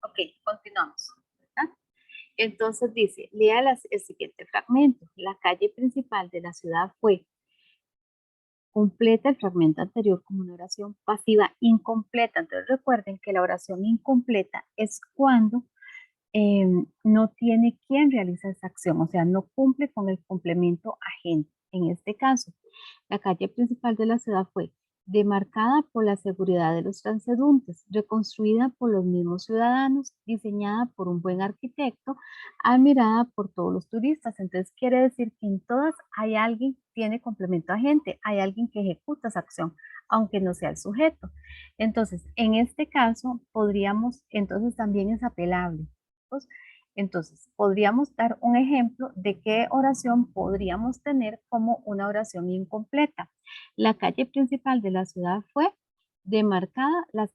Ok, continuamos. ¿Verdad? Entonces dice, lea el siguiente fragmento. La calle principal de la ciudad fue. Completa el fragmento anterior como una oración pasiva incompleta. Entonces recuerden que la oración incompleta es cuando no tiene quien realiza esa acción, o sea, no cumple con el complemento agente. En este caso, la calle principal de la ciudad fue demarcada por la seguridad de los transeúntes, reconstruida por los mismos ciudadanos, diseñada por un buen arquitecto, admirada por todos los turistas. Entonces quiere decir que en todas hay alguien que tiene complemento agente, hay alguien que ejecuta esa acción, aunque no sea el sujeto. Entonces, en este caso, podríamos, entonces también es apelable. Entonces, podríamos dar un ejemplo de qué oración podríamos tener como una oración incompleta. La calle principal de la ciudad fue demarcada las...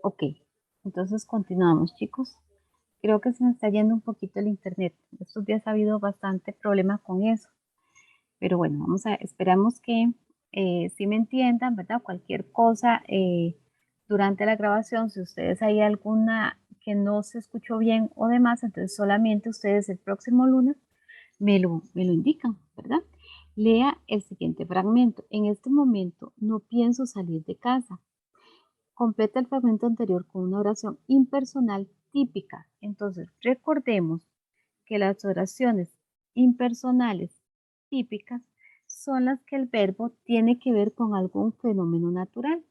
Ok, entonces continuamos, chicos. Creo que se me está yendo un poquito el internet. Estos días ha habido bastante problema con eso. Pero bueno, vamos a, esperamos que sí me entiendan, ¿verdad? Cualquier cosa durante la grabación, si ustedes hay alguna que no se escuchó bien o demás, entonces solamente ustedes el próximo lunes me lo indican, ¿verdad? Lea el siguiente fragmento. En este momento no pienso salir de casa. Completa el fragmento anterior con una oración impersonal típica. Entonces, recordemos que las oraciones impersonales típicas son las que el verbo tiene que ver con algún fenómeno natural.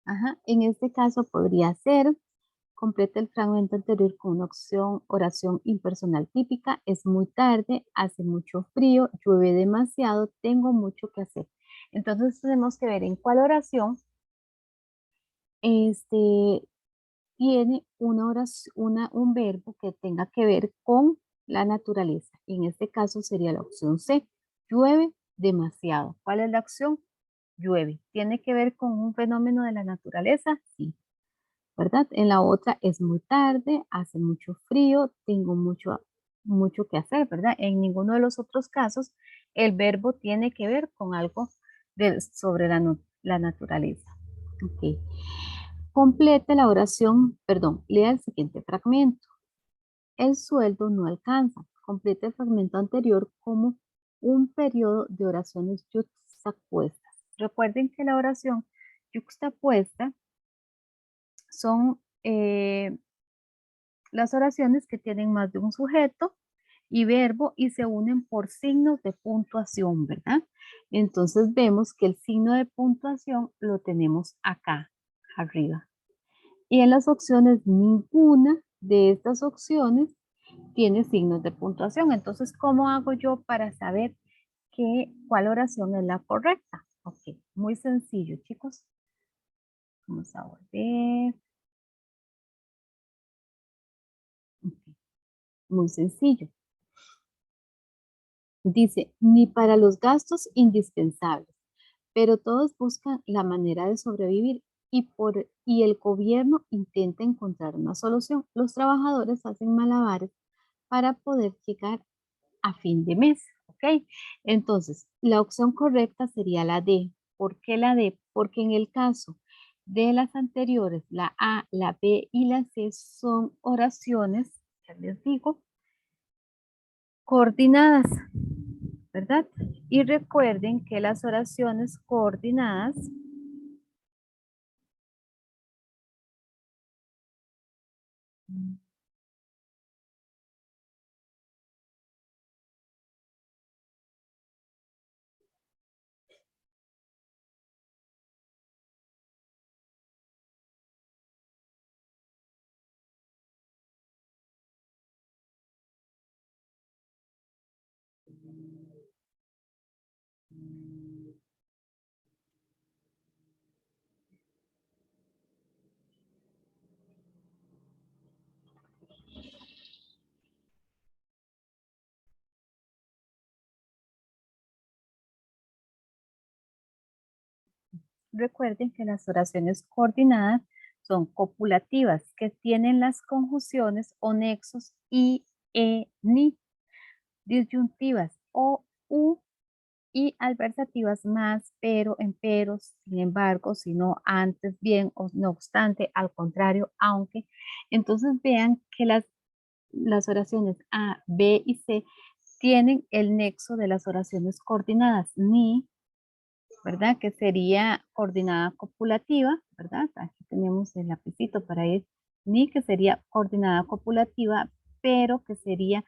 Ajá. En este caso podría ser, completa el fragmento anterior con una opción, oración impersonal típica, es muy tarde, hace mucho frío, llueve demasiado, tengo mucho que hacer. Entonces tenemos que ver en cuál oración este, tiene una oración, un verbo que tenga que ver con la naturaleza. Y en este caso sería la opción C, llueve demasiado. ¿Cuál es la opción? Llueve. ¿Tiene que ver con un fenómeno de la naturaleza? Sí, ¿verdad? En la otra es muy tarde, hace mucho frío, tengo mucho que hacer, ¿verdad? En ninguno de los otros casos el verbo tiene que ver con algo sobre la naturaleza. Ok. Complete la oración, perdón, lea el siguiente fragmento. El sueldo no alcanza. Complete el fragmento anterior como un periodo de oraciones yuxtapuestas. Recuerden que la oración yuxtapuesta son las oraciones que tienen más de un sujeto y verbo y se unen por signos de puntuación, ¿verdad? Entonces vemos que el signo de puntuación lo tenemos acá, arriba. Y en las opciones, ninguna de estas opciones tiene signos de puntuación. Entonces, ¿cómo hago yo para saber cuál oración es la correcta? Ok, muy sencillo, chicos. Vamos a volver. Ok, muy sencillo. Dice, ni para los gastos indispensables, pero todos buscan la manera de sobrevivir y el gobierno intenta encontrar una solución. Los trabajadores hacen malabares para poder llegar a fin de mes, ¿ok? Entonces, la opción correcta sería la D. ¿Por qué la D? Porque en el caso de las anteriores, la A, la B y la C son oraciones, ya les digo, coordinadas, ¿verdad? Y recuerden que las oraciones coordinadas recuerden que las oraciones coordinadas son copulativas, que tienen las conjunciones o nexos y, ni, disyuntivas o, u, y adversativas más, pero, en peros, sin embargo, si no, antes, bien, o no obstante, al contrario, aunque. Entonces vean que las oraciones A, B y C tienen el nexo de las oraciones coordinadas, ni, ¿verdad? Que sería coordinada copulativa, ¿verdad? Aquí tenemos el lapicito para ir, ni que sería coordinada copulativa, pero que sería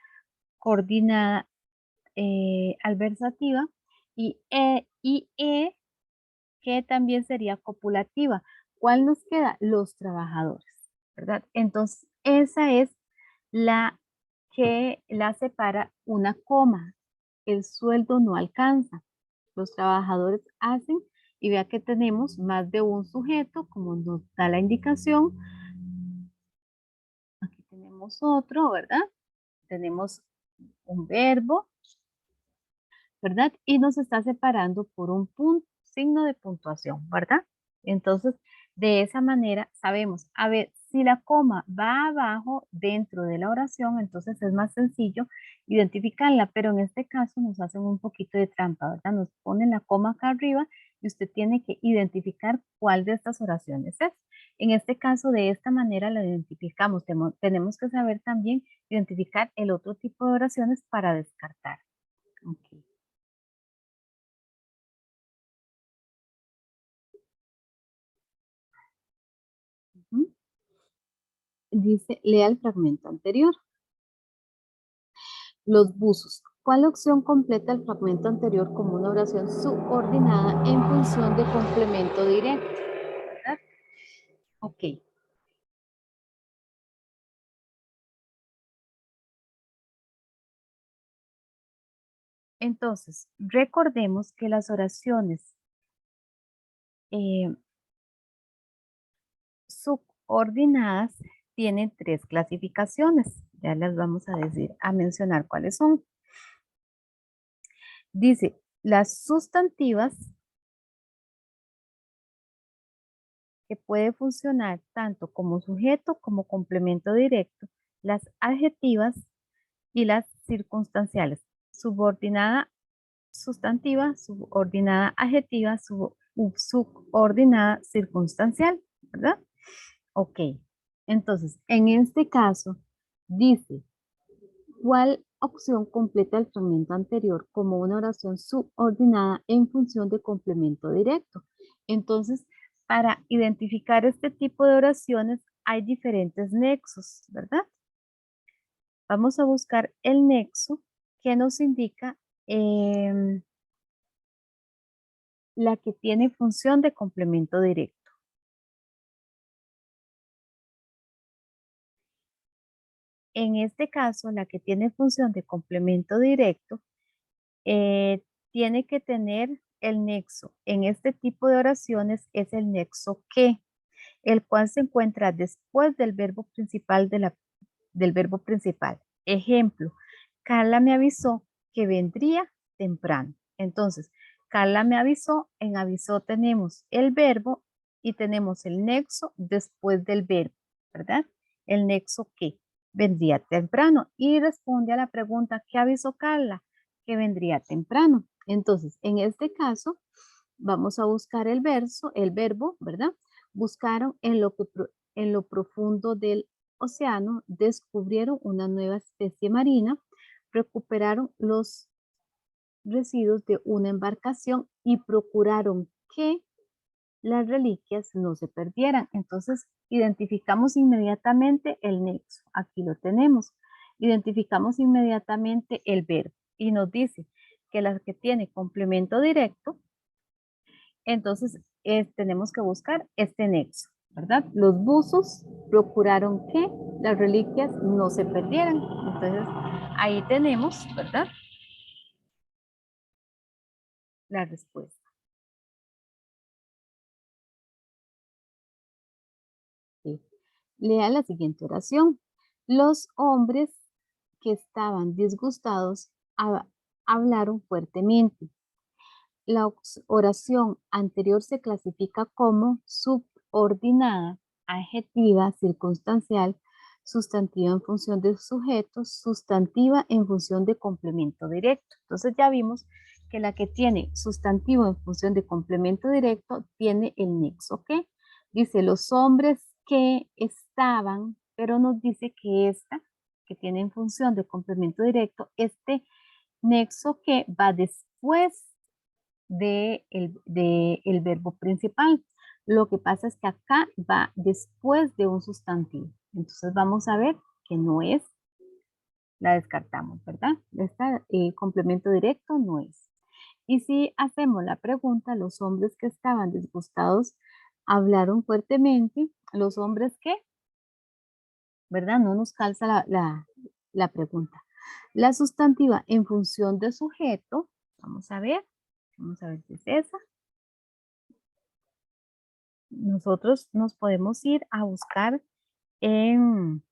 coordinada adversativa, y que también sería copulativa. ¿Cuál nos queda? Los trabajadores, ¿verdad? Entonces, esa es la que la separa una coma. El sueldo no alcanza. Los trabajadores hacen, y vea que tenemos más de un sujeto, como nos da la indicación. Aquí tenemos otro, ¿verdad? Tenemos un verbo, ¿verdad? Y nos está separando por un punto, signo de puntuación, ¿verdad? Entonces, de esa manera sabemos, a ver, si la coma va abajo dentro de la oración, entonces es más sencillo identificarla, pero en este caso nos hacen un poquito de trampa, ¿verdad? Nos ponen la coma acá arriba y usted tiene que identificar cuál de estas oraciones es. En este caso, de esta manera la identificamos. Tenemos que saber también identificar el otro tipo de oraciones para descartar. Okay. Ujú. Dice, lea el fragmento anterior. Los buzos. ¿Cuál opción completa el fragmento anterior como una oración subordinada en función de complemento directo? ¿Verdad? Ok. Entonces, recordemos que las oraciones eh, subordinadas tienen tres clasificaciones. Ya las vamos a decir, a mencionar cuáles son. Dice, las sustantivas, que puede funcionar tanto como sujeto como complemento directo, las adjetivas y las circunstanciales, subordinada sustantiva, subordinada adjetiva, subordinada circunstancial, ¿verdad? Ok, entonces, en este caso, dice, ¿cuál opción completa el fragmento anterior como una oración subordinada en función de complemento directo? Entonces, para identificar este tipo de oraciones hay diferentes nexos, ¿verdad? Vamos a buscar el nexo que nos indica la que tiene función de complemento directo. En este caso, la que tiene función de complemento directo tiene que tener el nexo. En este tipo de oraciones es el nexo que, el cual se encuentra después del verbo principal del verbo principal. Ejemplo, Carla me avisó que vendría temprano. Entonces, Carla me avisó, en avisó tenemos el verbo y tenemos el nexo después del verbo, ¿verdad? El nexo que vendría temprano y responde a la pregunta, ¿qué avisó Carla? Que vendría temprano. Entonces, en este caso, vamos a buscar el verbo, ¿verdad? Buscaron en lo profundo del océano, descubrieron una nueva especie marina, recuperaron los residuos de una embarcación y procuraron que las reliquias no se perdieran. Entonces, identificamos inmediatamente el nexo. Aquí lo tenemos. Identificamos inmediatamente el verbo y nos dice que la que tiene complemento directo, entonces tenemos que buscar este nexo, ¿verdad? Los buzos procuraron que las reliquias no se perdieran. Entonces, ahí tenemos, ¿verdad? La respuesta. Sí. Lea la siguiente oración. Los hombres que estaban disgustados hablaron fuertemente. la oración anterior se clasifica como subordinada, adjetiva, circunstancial, sustantiva en función de sujeto, sustantiva en función de complemento directo. Entonces ya vimos que la que tiene sustantivo en función de complemento directo tiene el nexo que dice los hombres que estaban, pero nos dice que esta, que tiene en función de complemento directo, este nexo que va después de el verbo principal. Lo que pasa es que acá va después de un sustantivo. Entonces vamos a ver que no es, la descartamos, ¿verdad? Este complemento directo no es. Y si hacemos la pregunta, los hombres que estaban disgustados hablaron fuertemente, los hombres que, ¿verdad? No nos calza la pregunta. La sustantiva en función de sujeto, vamos a ver si es esa. Nosotros nos podemos ir a buscar en,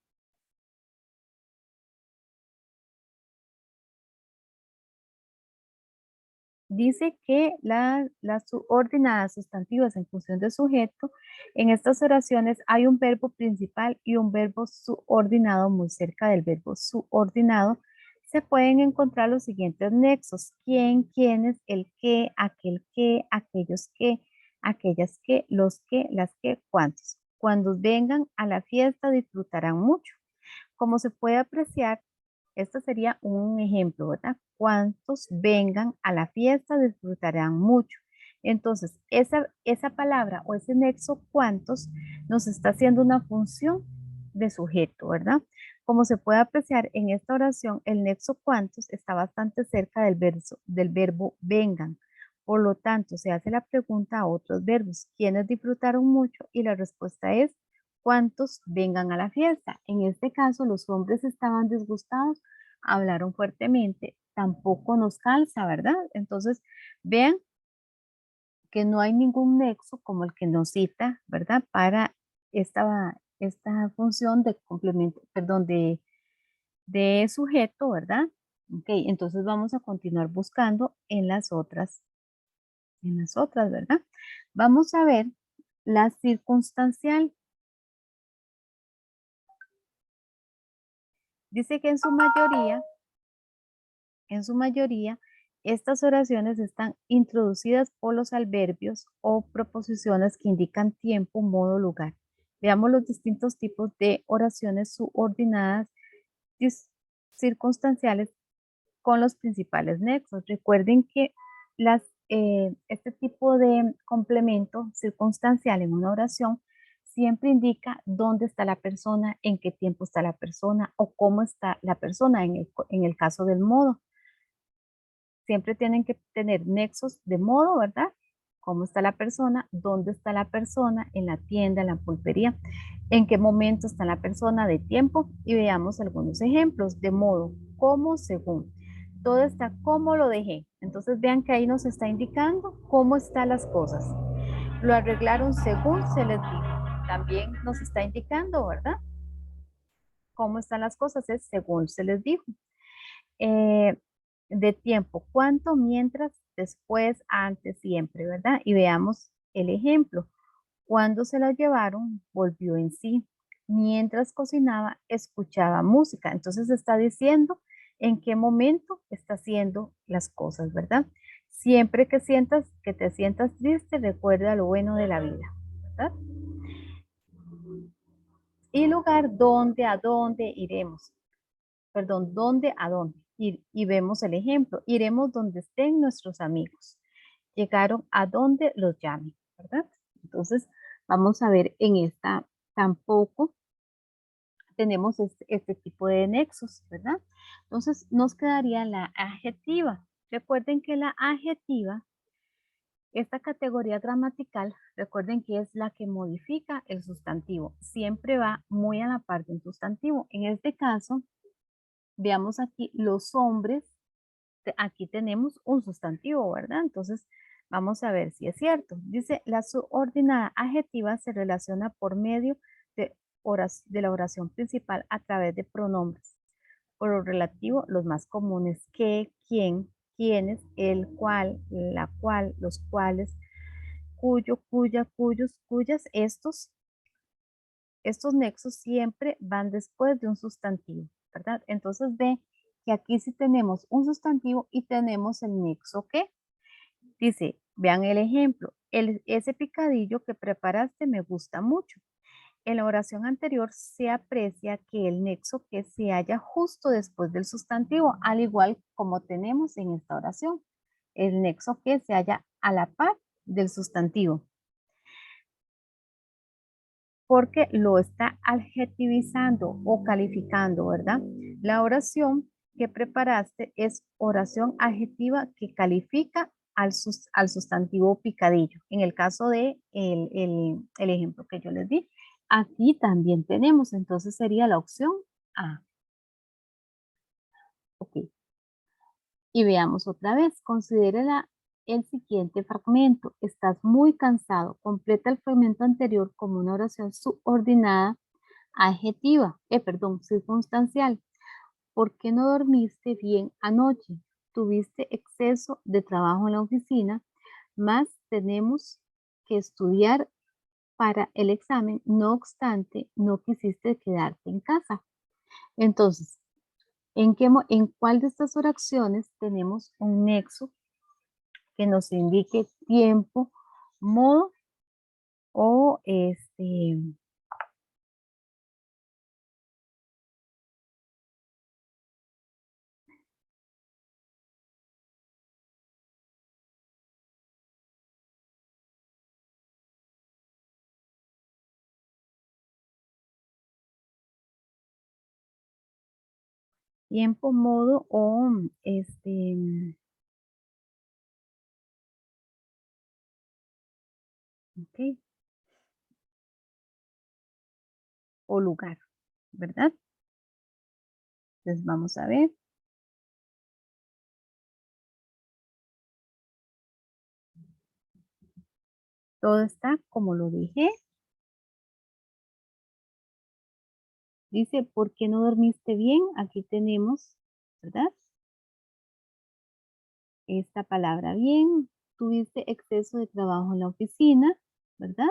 dice que las subordinadas sustantivas en función de sujeto, en estas oraciones hay un verbo principal y un verbo subordinado muy cerca del verbo subordinado. Se pueden encontrar los siguientes nexos: quién, quiénes, el qué, aquel qué, aquellos qué, aquellas qué, los qué, las qué, cuántos. Cuando vengan a la fiesta disfrutarán mucho. Como se puede apreciar, esto sería un ejemplo, ¿verdad? Cuantos vengan a la fiesta disfrutarán mucho. Entonces, esa palabra o ese nexo cuantos nos está haciendo una función de sujeto, ¿verdad? Como se puede apreciar en esta oración, el nexo cuantos está bastante cerca del verbo vengan. Por lo tanto, se hace la pregunta a otros verbos, ¿quiénes disfrutaron mucho? Y la respuesta es cuántos vengan a la fiesta. En este caso, los hombres estaban disgustados, hablaron fuertemente, tampoco nos calza, ¿verdad? Entonces, vean que no hay ningún nexo como el que nos cita, ¿verdad? Para esta función de complemento, perdón, de sujeto, ¿verdad? Ok, entonces vamos a continuar buscando en las otras, ¿verdad? Vamos a ver la circunstancial. Dice que en su mayoría, estas oraciones están introducidas por los adverbios o proposiciones que indican tiempo, modo, lugar. Veamos los distintos tipos de oraciones subordinadas circunstanciales con los principales nexos. Recuerden que este tipo de complemento circunstancial en una oración siempre indica dónde está la persona, en qué tiempo está la persona o cómo está la persona en el caso del modo. Siempre tienen que tener nexos de modo, ¿verdad? ¿Cómo está la persona? ¿Dónde está la persona? En la tienda, en la pulpería. ¿En qué momento está la persona de tiempo? Y veamos algunos ejemplos de modo, como, según. Todo está como lo dejé. Entonces vean que ahí nos está indicando cómo están las cosas. Lo arreglaron según se les dijo. También nos está indicando, ¿verdad? Cómo están las cosas es según se les dijo. Eh, de tiempo, cuánto, mientras, después, antes, siempre, ¿verdad? Y veamos el ejemplo. Cuando se la llevaron, volvió en sí. Mientras cocinaba, escuchaba música. Entonces está diciendo en qué momento está haciendo las cosas, ¿verdad? Siempre que te sientas triste, recuerda lo bueno de la vida, ¿verdad? Y lugar, dónde, a dónde iremos. Perdón, ¿dónde a dónde? Y vemos el ejemplo. Iremos donde estén nuestros amigos. Llegaron a donde los llamen, ¿verdad? Entonces, vamos a ver en esta tampoco tenemos este tipo de nexos, ¿verdad? Entonces, nos quedaría la adjetiva. Recuerden que la adjetiva, esta categoría gramatical, recuerden que es la que modifica el sustantivo. Siempre va muy a la par de un sustantivo. En este caso, veamos aquí los hombres, aquí tenemos un sustantivo, ¿verdad? Entonces, vamos a ver si es cierto. Dice, la subordinada adjetiva se relaciona por medio de la oración principal a través de pronombres. Por lo relativo, los más comunes, que, quién, quienes, el cual, la cual, los cuales, cuyo, cuya, cuyos, cuyas, estos nexos siempre van después de un sustantivo, ¿verdad? Entonces ve que aquí sí tenemos un sustantivo y tenemos el nexo que dice, vean el ejemplo, ese picadillo que preparaste me gusta mucho. En la oración anterior se aprecia que el nexo que se halla justo después del sustantivo, al igual como tenemos en esta oración. El nexo que se halla a la par del sustantivo. Porque lo está adjetivizando o calificando, ¿verdad? La oración que preparaste es oración adjetiva que califica al sustantivo picadillo. En el caso de el ejemplo que yo les di, aquí también tenemos, entonces sería la opción A. Ok. Y veamos otra vez, considera el siguiente fragmento. Estás muy cansado. Completa el fragmento anterior como una oración subordinada adjetiva, circunstancial. ¿Por qué no dormiste bien anoche? Tuviste exceso de trabajo en la oficina, más tenemos que estudiar para el examen, no obstante, no quisiste quedarte en casa. Entonces, ¿en cuál de estas oraciones tenemos un nexo que nos indique tiempo, modo o tiempo, modo o ok, o lugar, ¿verdad? Entonces vamos a ver. Todo está como lo dije. Dice, ¿por qué no dormiste bien? Aquí tenemos, ¿verdad? Esta palabra bien. Tuviste exceso de trabajo en la oficina, ¿verdad?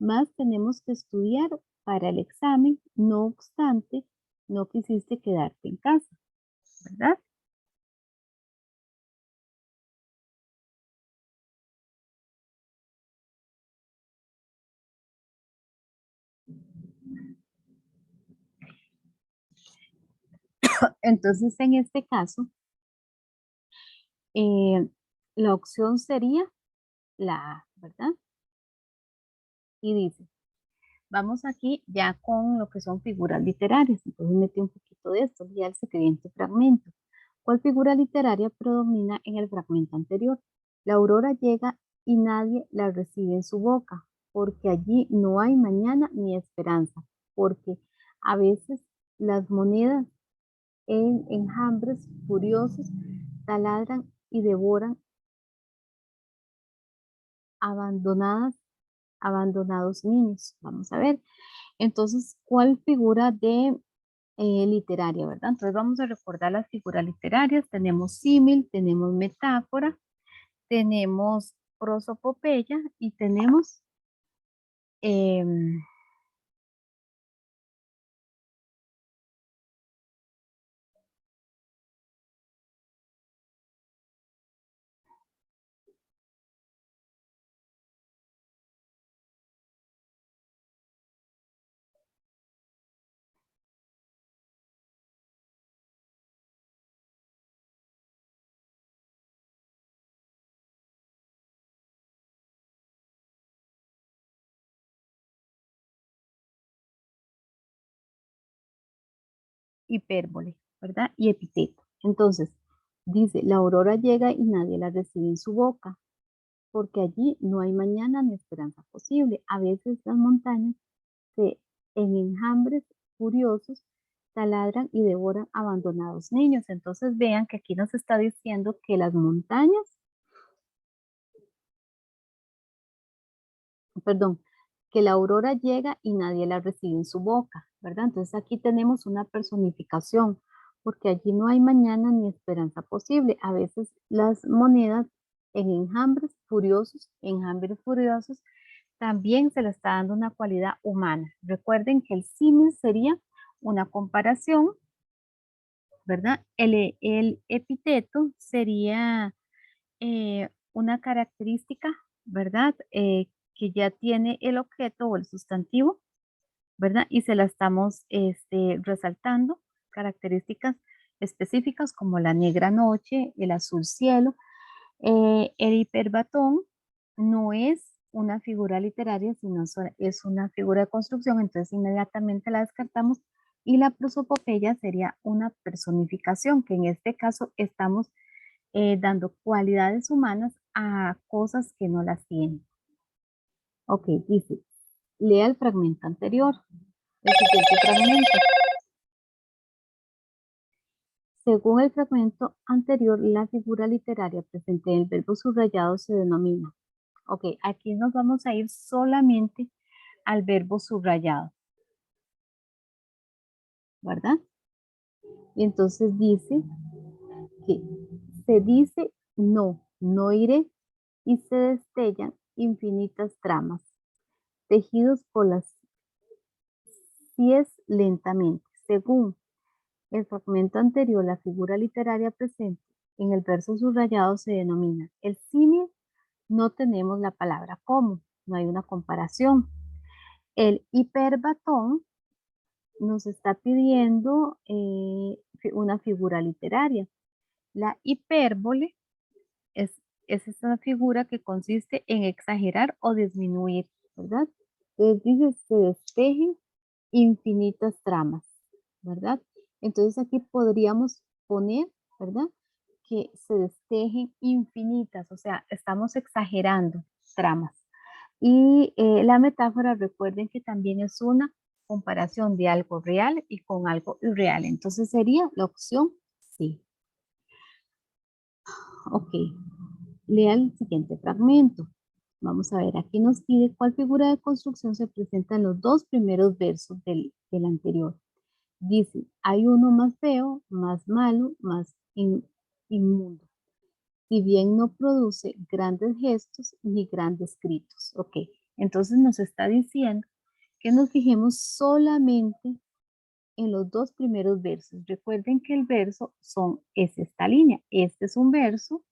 Más tenemos que estudiar para el examen. No obstante, no quisiste quedarte en casa, ¿verdad? Entonces, en este caso, eh, la opción sería la A, ¿verdad? Y dice, vamos aquí ya con lo que son figuras literarias. Entonces metí un poquito de esto, ya el siguiente fragmento. ¿Cuál figura literaria predomina en el fragmento anterior? La aurora llega y nadie la recibe en su boca, porque allí no hay mañana ni esperanza, porque a veces las monedas en enjambres furiosos taladran y devoran abandonados niños. Vamos a ver. Entonces, ¿cuál figura de literaria, verdad? Entonces vamos a recordar las figuras literarias. Tenemos símil, tenemos metáfora, tenemos prosopopeya y tenemos hipérbole, ¿verdad? Y epíteto. Entonces, dice, la aurora llega y nadie la recibe en su boca, porque allí no hay mañana ni esperanza posible. A veces las montañas se en enjambres furiosos taladran y devoran abandonados niños. Entonces vean que aquí nos está diciendo que las montañas, perdón, que la aurora llega y nadie la recibe en su boca, ¿verdad? Entonces aquí tenemos una personificación, porque allí no hay mañana ni esperanza posible. A veces las monedas en enjambres furiosos, también se le está dando una cualidad humana. Recuerden que el símil sería una comparación, ¿verdad? El epíteto sería una característica, ¿verdad? Que ya tiene el objeto o el sustantivo, ¿verdad? Y se la estamos resaltando, características específicas como la negra noche, el azul cielo. El hiperbatón no es una figura literaria, sino es una figura de construcción, entonces inmediatamente la descartamos. Y la prosopopeya sería una personificación, que en este caso estamos dando cualidades humanas a cosas que no las tienen. Ok, dice, lea el fragmento anterior. El siguiente fragmento. Según el fragmento anterior, la figura literaria presente en el verbo subrayado se denomina. Ok, aquí nos vamos a ir solamente al verbo subrayado, ¿verdad? Y entonces dice que se dice no, no iré, y se destellan infinitas tramas, tejidos por las pies lentamente. Según el fragmento anterior, la figura literaria presente en el verso subrayado se denomina. El símil no tenemos la palabra como, no hay una comparación. El hiperbatón nos está pidiendo una figura literaria. La hipérbole es esa figura que consiste en exagerar o disminuir, ¿verdad? Entonces dice, se despejen infinitas tramas, ¿verdad? Entonces aquí podríamos poner, ¿verdad? Que se despejen infinitas, o sea, estamos exagerando tramas. Y la metáfora, recuerden que también es una comparación de algo real y con algo irreal. Entonces sería la opción sí. Ok, lea el siguiente fragmento. Vamos a ver, aquí nos pide cuál figura de construcción se presenta en los dos primeros versos del anterior. Dice, hay uno más feo, más malo, más inmundo. Si bien no produce grandes gestos ni grandes gritos. Ok, entonces nos está diciendo que nos fijemos solamente en los dos primeros versos. Recuerden que el verso es esta línea. Este es un verso.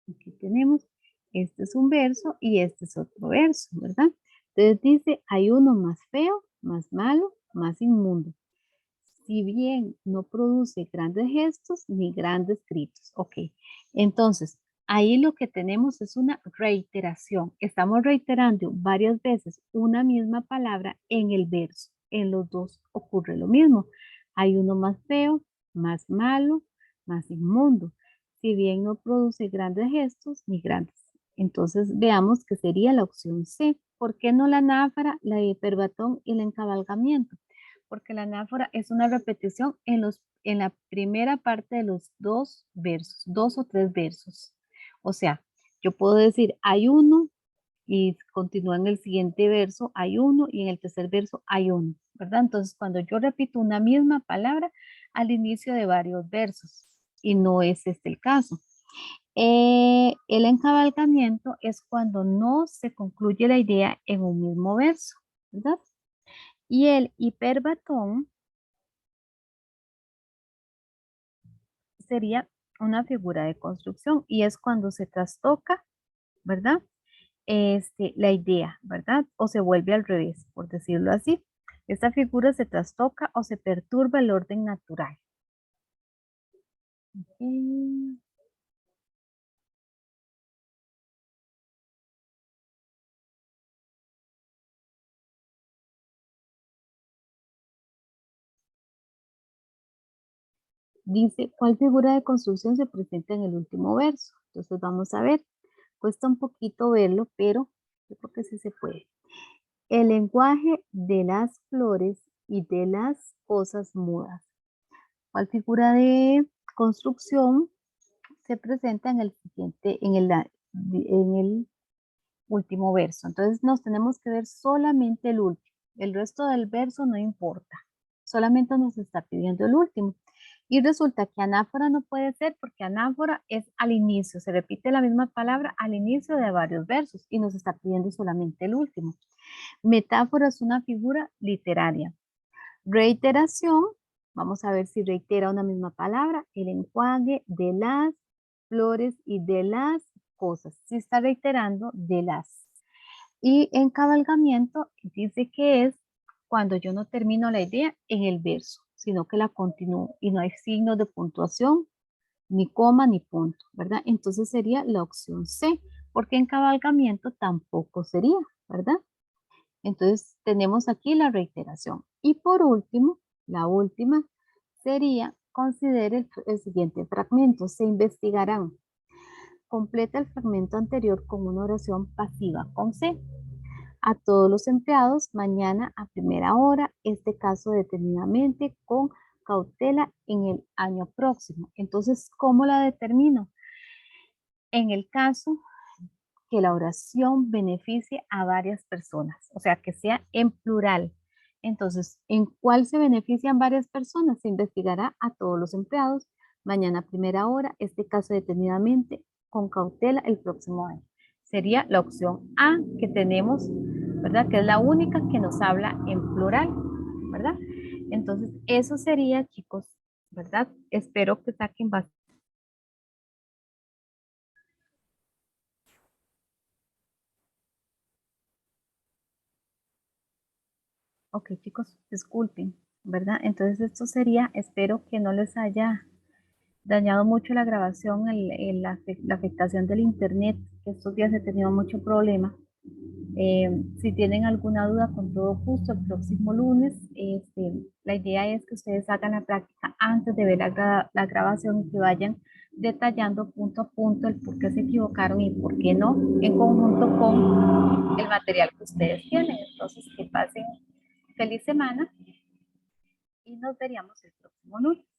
Aquí tenemos, este es un verso y este es otro verso, ¿verdad? Entonces dice, hay uno más feo, más malo, más inmundo. Si bien no produce grandes gestos ni grandes gritos. Ok, entonces ahí lo que tenemos es una reiteración. Estamos reiterando varias veces una misma palabra en el verso. En los dos ocurre lo mismo. Hay uno más feo, más malo, más inmundo. Si bien no produce grandes gestos ni grandes. Entonces veamos que sería la opción C. ¿Por qué no la náfara, la hiperbatón y el encabalgamiento? Porque la anáfora es una repetición en la primera parte de los dos versos, dos o tres versos. O sea, yo puedo decir hay uno y continúa en el siguiente verso, hay uno y en el tercer verso hay uno, ¿verdad? Entonces, cuando yo repito una misma palabra al inicio de varios versos, y no es este el caso. El encabalgamiento es cuando no se concluye la idea en un mismo verso, ¿verdad? Y el hiperbatón sería una figura de construcción y es cuando se trastoca, ¿verdad? La idea, ¿verdad? O se vuelve al revés, por decirlo así. Esta figura se trastoca o se perturba el orden natural. Okay. Dice, ¿cuál figura de construcción se presenta en el último verso? Entonces vamos a ver. Cuesta un poquito verlo, pero yo creo que sí se puede. El lenguaje de las flores y de las cosas mudas. ¿Cuál figura de construcción se presenta en el siguiente, en el último verso? Entonces nos tenemos que ver solamente el último. El resto del verso no importa. Solamente nos está pidiendo el último. Y resulta que anáfora no puede ser porque anáfora es al inicio. Se repite la misma palabra al inicio de varios versos y nos está pidiendo solamente el último. Metáfora es una figura literaria. Reiteración, vamos a ver si reitera una misma palabra. El enjuague de las flores y de las cosas. Si está reiterando de las. Y encabalgamiento dice que es cuando yo no termino la idea en el verso, sino que la continúo y no hay signos de puntuación, ni coma, ni punto, ¿verdad? Entonces sería la opción C, porque encabalgamiento tampoco sería, ¿verdad? Entonces tenemos aquí la reiteración. Y por último, la última sería, considere el siguiente fragmento. Se investigarán. Completa el fragmento anterior con una oración pasiva con C. A todos los empleados, mañana a primera hora, este caso determinadamente con cautela en el año próximo. Entonces, ¿cómo la determino? En el caso que la oración beneficie a varias personas, o sea, que sea en plural. Entonces, ¿en cuál se benefician varias personas? Se investigará a todos los empleados mañana a primera hora, este caso detenidamente con cautela el próximo año. Sería la opción A que tenemos, ¿verdad? Que es la única que nos habla en plural, ¿verdad? Entonces, eso sería, chicos, ¿verdad? Espero que saquen bastante. Ok, chicos, disculpen, ¿verdad? Entonces esto sería, espero que no les haya dañado mucho la grabación, la afectación del internet, que estos días he tenido mucho problema. Si tienen alguna duda, con todo gusto, el próximo lunes, la idea es que ustedes hagan la práctica antes de ver la grabación y que vayan detallando punto a punto el por qué se equivocaron y por qué no, en conjunto con el material que ustedes tienen. Entonces, que pasen feliz semana y nos veríamos el próximo lunes.